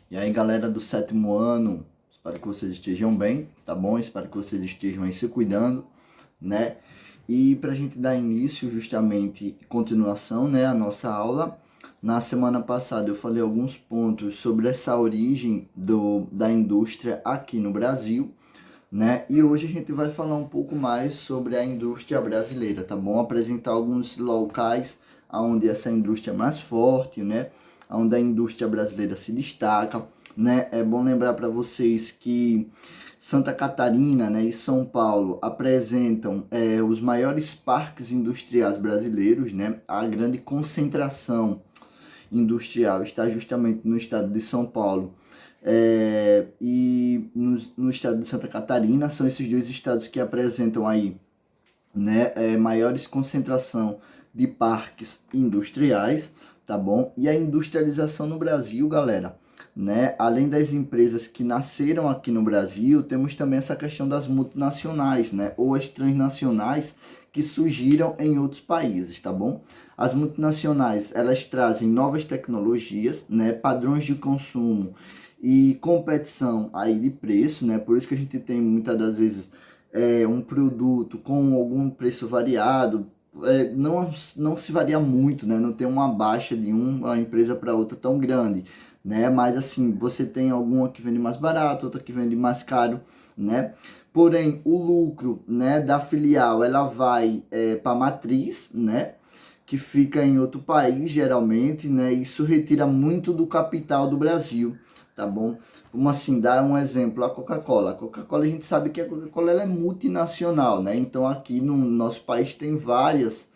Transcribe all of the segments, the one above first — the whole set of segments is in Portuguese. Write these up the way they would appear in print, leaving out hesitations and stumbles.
E aí, galera do sétimo ano, espero que vocês estejam bem, tá bom? Espero que vocês estejam aí se cuidando, né? E para a gente dar início, justamente, continuação, né, a nossa aula, na semana passada eu falei alguns pontos sobre essa origem da indústria aqui no Brasil, né? E hoje a gente vai falar um pouco mais sobre a indústria brasileira, tá bom? Apresentar alguns locais onde essa indústria é mais forte, né? Onde a indústria brasileira se destaca, né? É bom lembrar para vocês que Santa Catarina, né, e São Paulo apresentam os maiores parques industriais brasileiros, né? A grande concentração industrial está justamente no estado de São Paulo e no estado de Santa Catarina. São esses dois estados que apresentam aí, né, maiores concentração de parques industriais, tá bom? E a industrialização no Brasil, galera, né, além das empresas que nasceram aqui no Brasil, temos também essa questão das multinacionais, né, ou as transnacionais que surgiram em outros países, tá bom? As multinacionais, elas trazem novas tecnologias, né, padrões de consumo e competição aí de preço, né? Por isso que a gente tem muitas das vezes um produto com algum preço variado, não se varia muito, né? Não tem uma baixa de uma empresa para outra tão grande, né? Mas assim, você tem alguma que vende mais barato, outra que vende mais caro, né? Porém, o lucro, né, da filial, ela vai para a matriz, né? Que fica em outro país, geralmente, né? Isso retira muito do capital do Brasil, tá bom? Vamos assim, dar um exemplo, a Coca-Cola. A Coca-Cola, a gente sabe que a Coca-Cola ela é multinacional, né? Então aqui no nosso país tem várias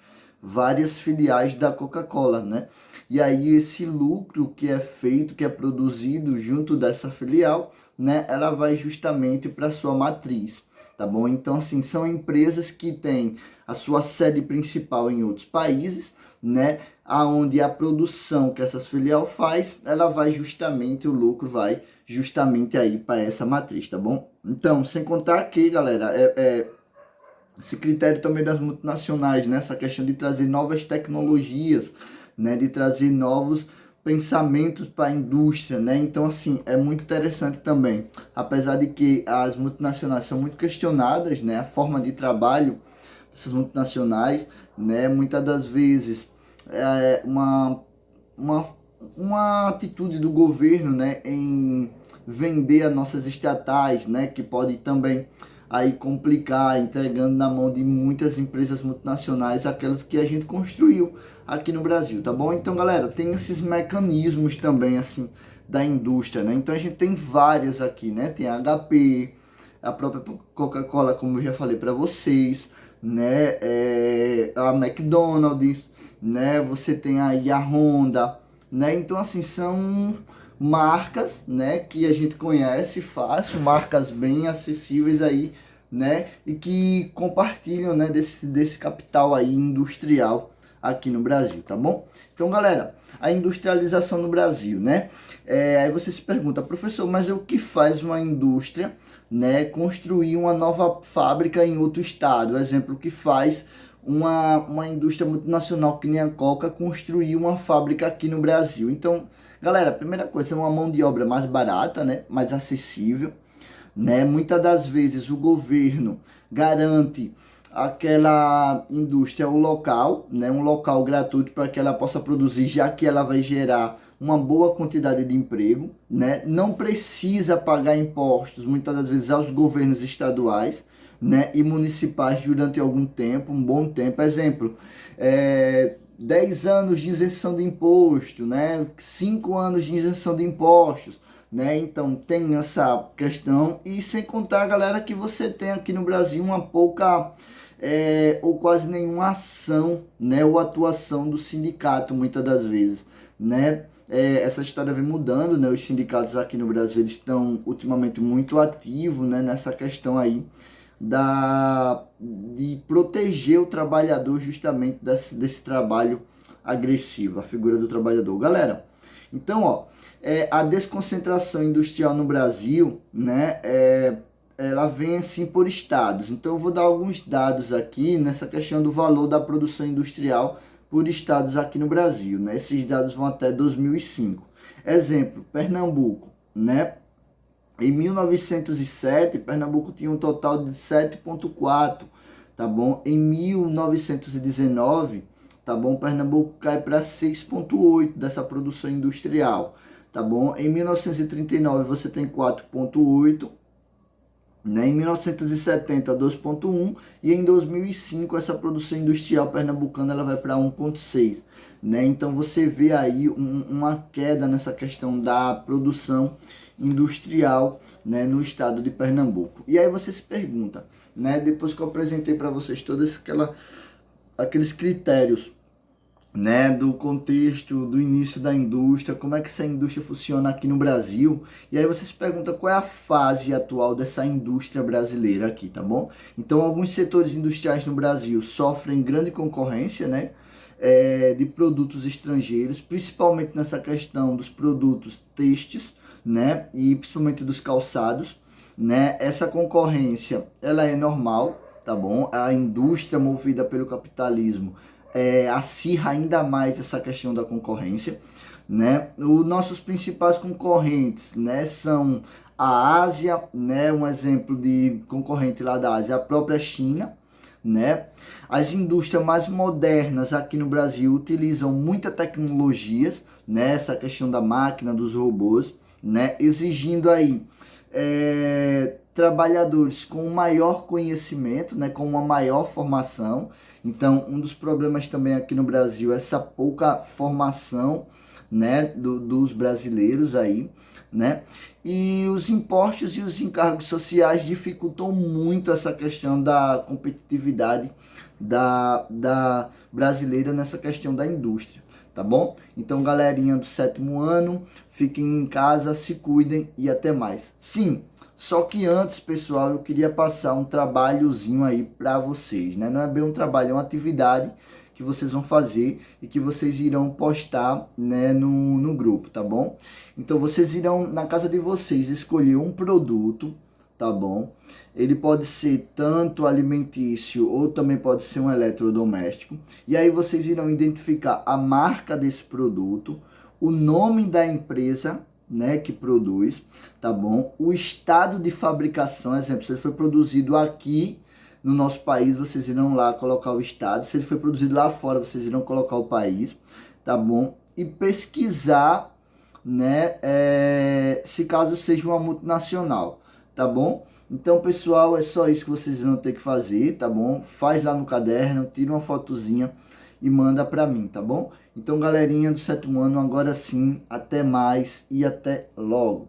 filiais da Coca-Cola, né? E aí esse lucro que é feito, que é produzido junto dessa filial, né? Ela vai justamente para sua matriz, tá bom? Então assim, são empresas que têm a sua sede principal em outros países, né? Aonde a produção que essas filial faz, ela vai justamente, o lucro vai justamente aí para essa matriz, tá bom? Então, sem contar que, galera, esse critério também das multinacionais, né? Essa questão de trazer novas tecnologias, né? De trazer novos pensamentos para a indústria, né? Então, assim, é muito interessante também. Apesar de que as multinacionais são muito questionadas, né? A forma de trabalho dessas multinacionais, né? Muitas das vezes é uma, uma atitude do governo, né? Em vender as nossas estatais, né? Que pode também aí complicar, entregando na mão de muitas empresas multinacionais aquelas que a gente construiu aqui no Brasil, tá bom? Então, galera, tem esses mecanismos também, assim, da indústria, né? Então, a gente tem várias aqui, né? Tem a HP, a própria Coca-Cola, como eu já falei para vocês, né? A McDonald's, né? Você tem aí a Honda, né? Então, assim, são marcas, né, que a gente conhece fácil, marcas bem acessíveis aí, né, e que compartilham, né, desse capital aí industrial aqui no Brasil, tá bom? Então, galera, a industrialização no Brasil, né? Aí você se pergunta, professor, mas o que faz uma indústria, né, construir uma nova fábrica em outro estado? Exemplo, o que faz uma indústria multinacional que nem a Coca construir uma fábrica aqui no Brasil? Então, galera, a primeira coisa é uma mão de obra mais barata, né? Mais acessível, né? Muitas das vezes o governo garante aquela indústria o local, né? Um local gratuito para que ela possa produzir, já que ela vai gerar uma boa quantidade de emprego, né? Não precisa pagar impostos, muitas das vezes, aos governos estaduais, né? E municipais durante algum tempo, um bom tempo. Exemplo, 10 anos de isenção de imposto, né? 5 anos de isenção de impostos, né? Então tem essa questão, e sem contar, galera, que você tem aqui no Brasil uma pouca ou quase nenhuma ação, né? Ou atuação do sindicato, muitas das vezes, né? Essa história vem mudando, né? Os sindicatos aqui no Brasil eles estão ultimamente muito ativos, né? Nessa questão aí de proteger o trabalhador justamente desse trabalho agressivo, a figura do trabalhador. Galera, então, ó, a desconcentração industrial no Brasil, né, ela vem assim por estados. Então, eu vou dar alguns dados aqui nessa questão do valor da produção industrial por estados aqui no Brasil, né? Esses dados vão até 2005. Exemplo, Pernambuco, né? Em 1907, Pernambuco tinha um total de 7,4, tá bom? Em 1919, tá bom? Pernambuco cai para 6,8 dessa produção industrial, tá bom? Em 1939 você tem 4,8, né? Em 1970, 2,1 e em 2005 essa produção industrial pernambucana ela vai para 1,6, né? Então você vê aí uma queda nessa questão da produção industrial, né, no estado de Pernambuco. E aí você se pergunta, né, depois que eu apresentei para vocês todos aqueles critérios, né, do contexto, do início da indústria, como é que essa indústria funciona aqui no Brasil. E aí você se pergunta qual é a fase atual dessa indústria brasileira aqui, tá bom? Então, alguns setores industriais no Brasil sofrem grande concorrência, né, de produtos estrangeiros, principalmente nessa questão dos produtos têxteis, né, e principalmente dos calçados, né? Essa concorrência, ela é normal, tá bom? A indústria movida pelo capitalismo acirra ainda mais essa questão da concorrência, né? Os nossos principais concorrentes, né, são a Ásia, né? Um exemplo de concorrente lá da Ásia, a própria China, né? As indústrias mais modernas aqui no Brasil utilizam muita tecnologias, né? Essa questão da máquina, dos robôs, né? Exigindo aí trabalhadores com maior conhecimento, né? Com uma maior formação. Então, um dos problemas também aqui no Brasil é essa pouca formação, né, dos brasileiros aí, né? E os impostos e os encargos sociais dificultam muito essa questão da competitividade da brasileira nessa questão da indústria, tá bom? Então, galerinha do 7º ano, fiquem em casa, se cuidem e até mais. Sim, só que antes, pessoal, eu queria passar um trabalhozinho aí para vocês, né? Não é bem um trabalho, é uma atividade que vocês vão fazer e que vocês irão postar, né, no grupo, tá bom? Então, vocês irão, na casa de vocês, escolher um produto, tá bom? Ele pode ser tanto alimentício ou também pode ser um eletrodoméstico. E aí vocês irão identificar a marca desse produto, o nome da empresa, né, que produz, tá bom? O estado de fabricação, exemplo, se ele foi produzido aqui no nosso país, vocês irão lá colocar o estado. Se ele foi produzido lá fora, vocês irão colocar o país, tá bom? E pesquisar, né, se caso seja uma multinacional, tá bom? Então, pessoal, é só isso que vocês vão ter que fazer, tá bom? Faz lá no caderno, tira uma fotozinha e manda pra mim, tá bom? Então, galerinha do 7º ano, agora sim, até mais e até logo.